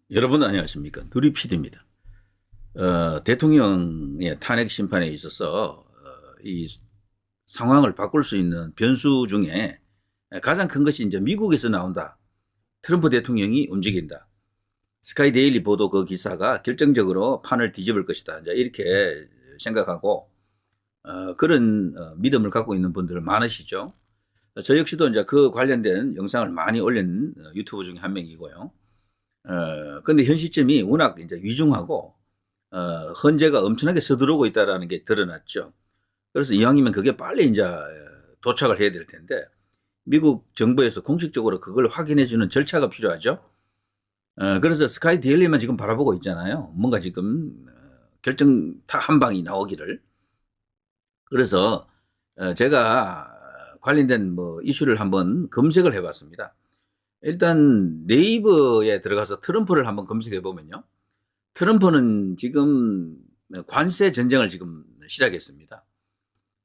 여러분 안녕하십니까. 누리 PD입니다. 대통령의 탄핵 심판에 있어서 이 상황을 바꿀 수 있는 변수 중에 가장 큰 것이 이제 미국에서 나온다. 트럼프 대통령이 움직인다. 스카이 데일리 보도 그 기사가 결정적으로 판을 뒤집을 것이다. 이제 이렇게 생각하고 그런 믿음을 갖고 있는 분들 많으시죠. 저 역시도 이제 그 관련된 영상을 많이 올린 유튜브 중에 한 명이고요. 근데 현 시점이 워낙 이제 위중하고, 헌재가 엄청나게 서두르고 있다라는 게 드러났죠. 그래서 이왕이면 그게 빨리 이제 도착을 해야 될 텐데, 미국 정부에서 공식적으로 그걸 확인해주는 절차가 필요하죠. 그래서 스카이 데일리만 지금 바라보고 있잖아요. 뭔가 지금 결정타 한 방이 나오기를. 그래서 제가 관련된 뭐 이슈를 한번 검색을 해봤습니다. 일단 네이버에 들어가서 트럼프를 한번 검색해 보면요. 트럼프는 지금 관세 전쟁을 지금 시작했습니다.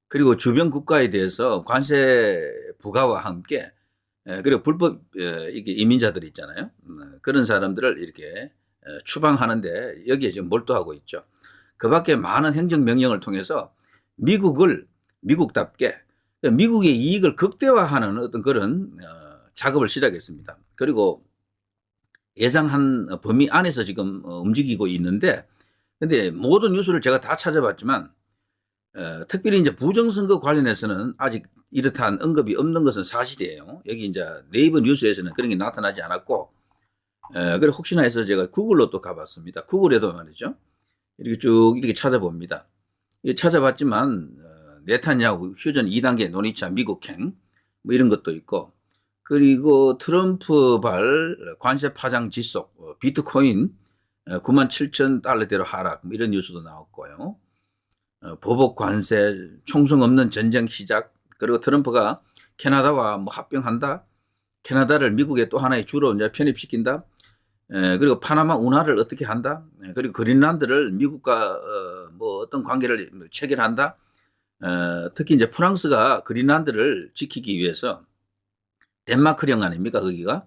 그리고 주변 국가에 대해서 관세 부과와 함께 그리고 불법 이게 이민자들 있잖아요. 그런 사람들을 이렇게 추방하는데 여기에 지금 몰두하고 있죠. 그 밖에 많은 행정명령을 통해서 미국답게 미국의 이익을 극대화하는 어떤 그런 작업을 시작했습니다. 그리고 예상한 범위 안에서 지금 움직이고 있는데, 근데 모든 뉴스를 제가 다 찾아봤지만 특별히 이제 부정선거 관련해서는 아직 이렇다한 언급이 없는 것은 사실이에요. 여기 이제 네이버 뉴스에서는 그런 게 나타나지 않았고, 그리고 혹시나 해서 제가 구글로 또 가봤습니다. 구글에도 말이죠. 이렇게 쭉 이렇게 찾아봅니다. 찾아봤지만 네타냐후 휴전 2단계 논의차 미국행 뭐 이런 것도 있고, 그리고 트럼프발 관세 파장 지속, 비트코인 97,000달러대로 하락, 뭐 이런 뉴스도 나왔고요. 보복 관세, 총성 없는 전쟁 시작, 그리고 트럼프가 캐나다와 뭐 합병한다, 캐나다를 미국의 또 하나의 주로 이제 편입시킨다, 그리고 파나마 운하를 어떻게 한다, 그리고 그린란드를 미국과 뭐 어떤 관계를 체결한다, 특히 이제 프랑스가 그린란드를 지키기 위해서 덴마크령 아닙니까, 거기가?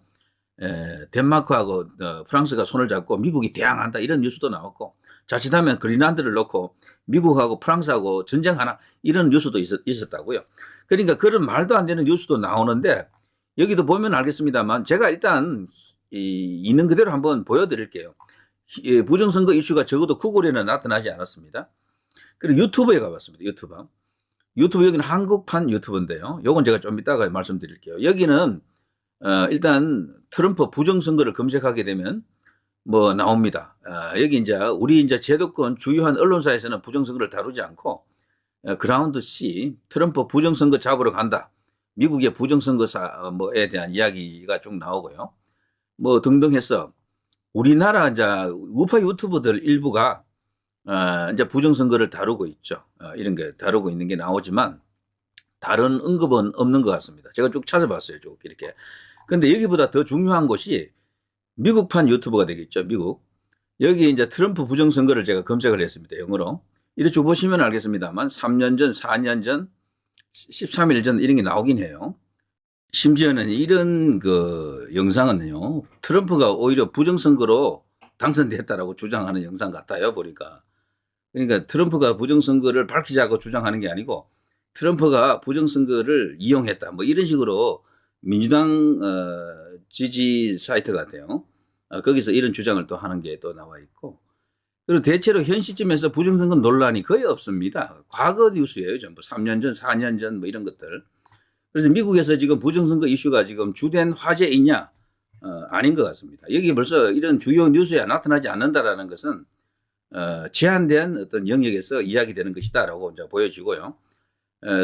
덴마크하고 프랑스가 손을 잡고 미국이 대항한다, 이런 뉴스도 나왔고, 자칫하면 그린란드를 놓고 미국하고 프랑스하고 전쟁하나, 이런 뉴스도 있었다고요. 그러니까 그런 말도 안 되는 뉴스도 나오는데, 여기도 보면 알겠습니다만 제가 일단 있는 그대로 한번 보여드릴게요. 부정선거 이슈가 적어도 구글에는 나타나지 않았습니다. 그리고 유튜브에 가봤습니다. 유튜브 여기는 한국판 유튜브인데요. 요건 제가 좀 이따가 말씀드릴게요. 여기는 일단 트럼프 부정선거를 검색하게 되면 뭐 나옵니다. 여기 우리 이제 제도권 주요한 언론사에서는 부정선거를 다루지 않고 그라운드 C 트럼프 부정선거 잡으러 간다. 미국의 부정선거사 뭐에 대한 이야기가 쭉 나오고요. 뭐 등등 해서 우리나라 이제 우파 유튜버들 일부가 이제 부정선거를 다루고 있죠. 이런 게 다루고 있는 게 나오지만 다른 언급은 없는 것 같습니다. 제가 쭉 찾아봤어요. 쭉 이렇게. 근데 여기보다 더 중요한 것이 미국판 유튜버가 되겠죠. 미국. 여기 이제 트럼프 부정선거를 제가 검색을 했습니다. 영어로. 이렇게 쭉 보시면 알겠습니다만 3년 전, 4년 전, 13일 전 이런 게 나오긴 해요. 심지어는 이런 그 영상은요. 트럼프가 오히려 부정선거로 당선됐다라고 주장하는 영상 같아요. 보니까. 그러니까 트럼프가 부정선거를 밝히자고 주장하는 게 아니고 트럼프가 부정선거를 이용했다. 뭐 이런 식으로 민주당 지지 사이트 같아요. 거기서 이런 주장을 또 하는 게 또 나와 있고. 그리고 대체로 현 시점에서 부정선거 논란이 거의 없습니다. 과거 뉴스예요. 전부 3년 전, 4년 전 뭐 이런 것들. 그래서 미국에서 지금 부정선거 이슈가 지금 주된 화제이냐? 아닌 것 같습니다. 여기 벌써 이런 주요 뉴스에 나타나지 않는다라는 것은 제한된 어떤 영역에서 이야기되는 것이다라고 이제 보여지고요.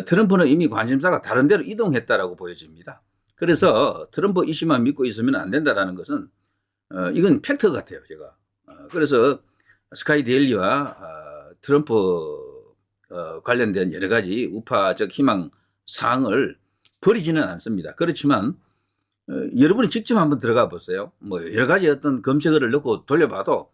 트럼프는 이미 관심사가 다른 데로 이동했다라고 보여집니다. 그래서 트럼프 이슈만 믿고 있으면 안 된다라는 것은 이건 팩트 같아요, 제가. 그래서 스카이 데일리와 트럼프 관련된 여러 가지 우파적 희망 사항을 버리지는 않습니다. 그렇지만 여러분이 직접 한번 들어가 보세요. 뭐 여러 가지 어떤 검색어를 넣고 돌려봐도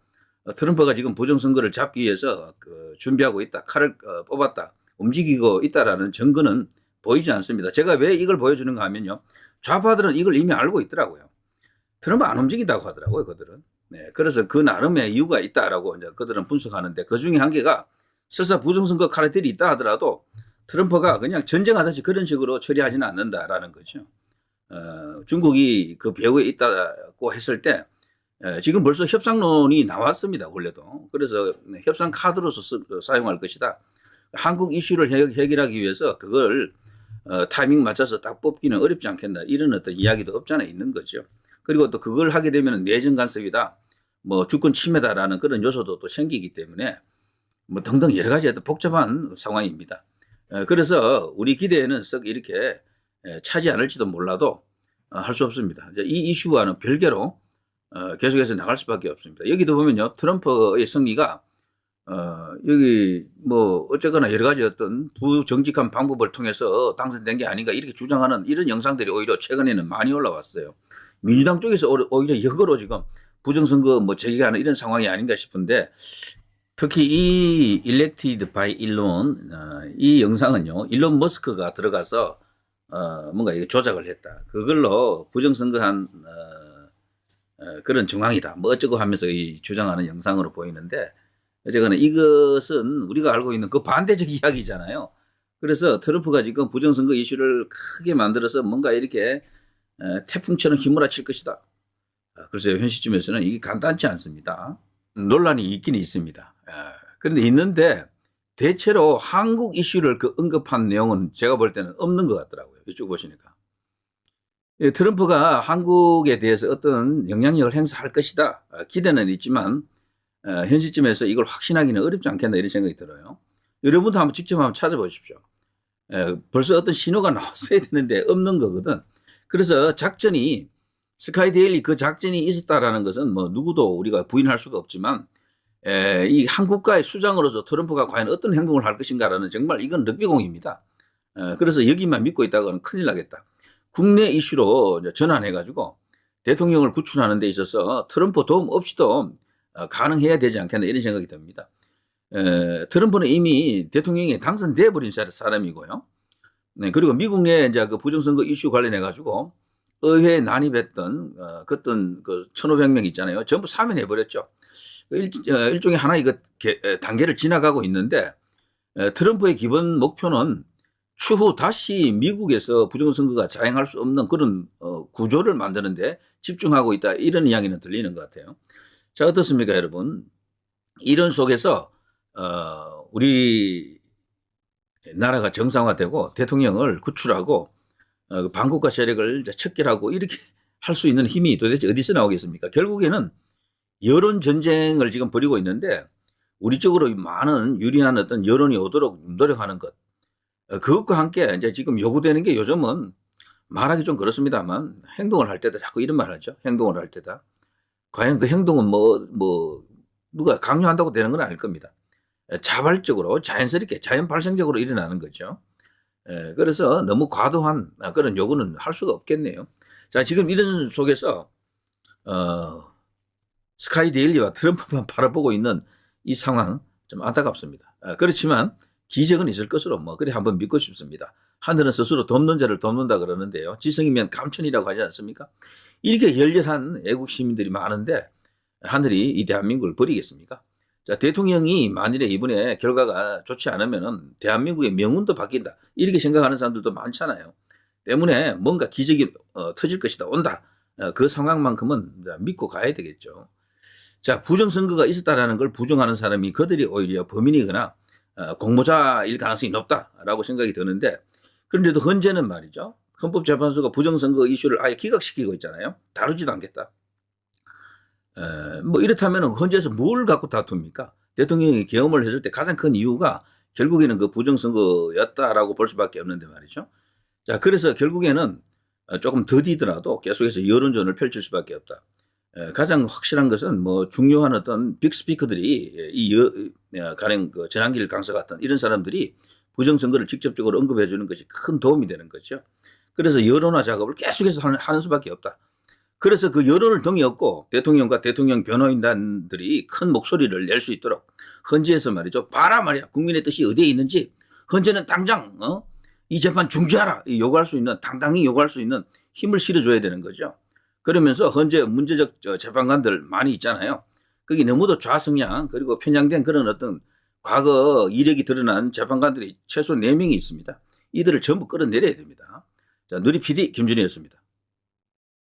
트럼프가 지금 부정선거를 잡기 위해서 준비하고 있다, 칼을 뽑았다, 움직이고 있다라는 증거는 보이지 않습니다. 제가 왜 이걸 보여주는가 하면요. 좌파들은 이걸 이미 알고 있더라고요. 트럼프 안 움직인다고 하더라고요, 그들은. 네, 그래서 그 나름의 이유가 있다라고 이제 그들은 분석하는데 그 중에 한 개가 설사 부정선거 카르텔이 있다 하더라도 트럼프가 그냥 전쟁하듯이 그런 식으로 처리하지는 않는다라는 거죠. 중국이 그 배후에 있다고 했을 때 지금 벌써 협상론이 나왔습니다. 원래도. 그래서 협상 카드로서 사용할 것이다. 한국 이슈를 해결하기 위해서 그걸 타이밍 맞춰서 딱 뽑기는 어렵지 않겠나 이런 어떤 이야기도 없잖아 있는 거죠. 그리고 또 그걸 하게 되면 내정 간섭이다, 뭐 주권 침해다라는 그런 요소도 또 생기기 때문에 뭐 등등 여러 가지 복잡한 상황입니다. 그래서 우리 기대에는 썩 이렇게 차지 않을지도 몰라도 할 수 없습니다. 이 이슈와는 별개로 계속해서 나갈 수밖에 없습니다. 여기도 보면요, 트럼프의 승리가 여기 뭐 어쨌거나 여러 가지 어떤 부정직한 방법을 통해서 당선된 게 아닌가 이렇게 주장하는 이런 영상들이 오히려 최근에는 많이 올라왔어요. 민주당 쪽에서 오히려 역으로 지금 부정선거 뭐 제기하는 이런 상황이 아닌가 싶은데, 특히 이 Elected by Elon 이 영상은요, 일론 머스크가 들어가서 뭔가 이게 조작을 했다. 그걸로 부정선거한 그런 정황이다. 뭐 어쩌고 하면서 이 주장하는 영상으로 보이는데, 어쨌거나 이것은 우리가 알고 있는 그 반대적 이야기잖아요. 그래서 트럼프가 지금 부정선거 이슈를 크게 만들어서 뭔가 이렇게 태풍처럼 휘몰아칠 것이다. 그래서 현 시점에서는 이게 간단치 않습니다. 논란이 있긴 있습니다. 그런데 있는데 대체로 한국 이슈를 그 언급한 내용은 제가 볼 때는 없는 것 같더라고요. 이쪽 보시니까. 트럼프가 한국에 대해서 어떤 영향력을 행사할 것이다. 기대는 있지만 현 시점에서 이걸 확신하기는 어렵지 않겠나 이런 생각이 들어요. 여러분도 한번 직접 한번 찾아보십시오. 벌써 어떤 신호가 나왔어야 되는데 없는 거거든. 그래서 작전이 스카이데일리 그 작전이 있었다라는 것은 뭐 누구도 우리가 부인할 수가 없지만 이 한국과의 수장으로서 트럼프가 과연 어떤 행동을 할 것인가라는 정말 이건 럭비공입니다. 그래서 여기만 믿고 있다가는 큰일 나겠다. 국내 이슈로 전환해가지고 대통령을 구출하는 데 있어서 트럼프 도움 없이도 가능해야 되지 않겠나 이런 생각이 듭니다. 트럼프는 이미 대통령에 당선돼 버린 사람이고요. 네, 그리고 미국 내 이제 그 부정선거 이슈 관련해 가지고 의회에 난입했던 그떤 그 1,500명 있잖아요. 전부 사면해 버렸죠. 일종의 하나의 그 단계를 지나가고 있는데, 트럼프의 기본 목표는 추후 다시 미국에서 부정선거가 자행할 수 없는 그런 구조를 만드는데 집중하고 있다 이런 이야기는 들리는 것 같아요. 자, 어떻습니까, 여러분? 이런 속에서 우리 나라가 정상화되고 대통령을 구출하고 반국가 세력을 척결하고 이렇게 할 수 있는 힘이 도대체 어디서 나오겠습니까? 결국에는 여론 전쟁을 지금 벌이고 있는데 우리 쪽으로 많은 유리한 어떤 여론이 오도록 노력하는 것, 그것과 함께 이제 지금 요구되는 게 요즘은 말하기 좀 그렇습니다만 행동을 할 때다 자꾸 이런 말 하죠. 행동을 할 때다. 과연 그 행동은 뭐 누가 강요한다고 되는 건 아닐 겁니다. 자발적으로 자연스럽게 자연 발생적으로 일어나는 거죠. 그래서 너무 과도한 그런 요구는 할 수가 없겠네요. 자, 지금 이런 속에서 스카이데일리와 트럼프만 바라보고 있는 이 상황 좀 안타깝습니다. 그렇지만 기적은 있을 것으로 뭐 그래 한번 믿고 싶습니다. 하늘은 스스로 돕는 자를 돕는다 그러는데요. 지성이면 감천이라고 하지 않습니까? 이렇게 열렬한 애국 시민들이 많은데 하늘이 이 대한민국을 버리겠습니까? 자, 대통령이 만일에 이번에 결과가 좋지 않으면은 대한민국의 명운도 바뀐다 이렇게 생각하는 사람들도 많잖아요. 때문에 뭔가 기적이 터질 것이다, 온다. 그 상황만큼은 믿고 가야 되겠죠. 자, 부정선거가 있었다라는 걸 부정하는 사람이 그들이 오히려 범인이거나 공모자일 가능성이 높다라고 생각이 드는데, 그런데도 현재는 말이죠, 헌법재판소가 부정선거 이슈를 아예 기각시키고 있잖아요. 다루지도 않겠다. 뭐 이렇다면 헌재에서 뭘 갖고 다툽니까? 대통령이 계엄을 했을 때 가장 큰 이유가 결국에는 그 부정선거였다라고 볼 수밖에 없는데 말이죠. 자, 그래서 결국에는 조금 더디더라도 계속해서 여론전을 펼칠 수밖에 없다. 가장 확실한 것은 뭐 중요한 어떤 빅스피커들이 가령 그 전한길 강사 같은 이런 사람들이 부정선거를 직접적으로 언급해 주는 것이 큰 도움이 되는 거죠. 그래서 여론화 작업을 계속해서 하는 수밖에 없다. 그래서 그 여론을 등에 업고 대통령과 대통령 변호인단들이 큰 목소리를 낼 수 있도록 헌재에서 말이죠, 봐라 말이야, 국민의 뜻이 어디에 있는지 헌재는 당장 이 재판 중지하라 요구할 수 있는, 당당히 요구할 수 있는 힘을 실어줘야 되는 거죠. 그러면서 현재 문제적 재판관들 많이 있잖아요. 거기 너무도 좌성향 그리고 편향된 그런 어떤 과거 이력이 드러난 재판관들이 최소 4명이 있습니다. 이들을 전부 끌어내려야 됩니다. 자, 누리 PD 김준희였습니다.